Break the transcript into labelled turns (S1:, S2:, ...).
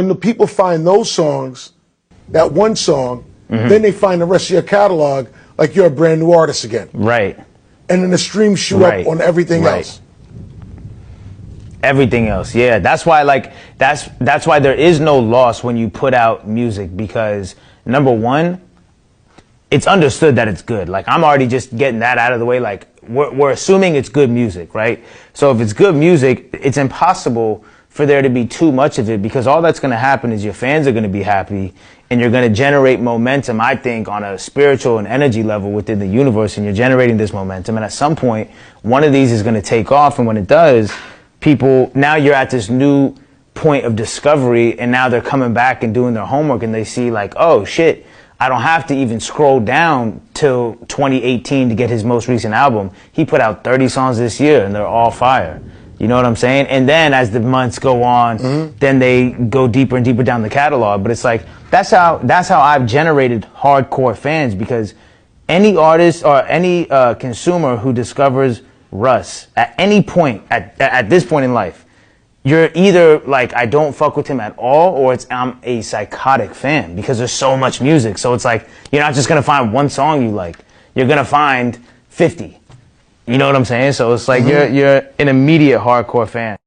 S1: When the people find those songs, that one song, then they find the rest of your catalog like you're a brand new artist again.
S2: Right.
S1: And then the streams shoot up on everything else.
S2: Everything else, yeah. That's why, like, that's why there is no loss when you put out music, because number one, it's understood that it's good. Like, I'm already just getting that out of the way. Like, we're assuming it's good music, right? So if it's good music, it's impossible for there to be too much of it, because all that's going to happen is your fans are going to be happy, and you're going to generate momentum, I think, on a spiritual and energy level within the universe, and you're generating this momentum. And at some point, one of these is going to take off, and when it does, people, now you're at this new point of discovery, and now they're coming back and doing their homework, and they see like, oh shit, I don't have to even scroll down till 2018 to get his most recent album. He put out 30 songs this year, and they're all fire. You know what I'm saying? And then as the months go on, then they go deeper and deeper down the catalog. But it's like, that's how I've generated hardcore fans, because any artist or any consumer who discovers Russ at any point, at this point in life, you're either like, I don't fuck with him at all, or it's, I'm a psychotic fan, because there's so much music. So it's like, you're not just going to find one song you like. You're going to find 50. You know what I'm saying? So it's like you're an immediate hardcore fan.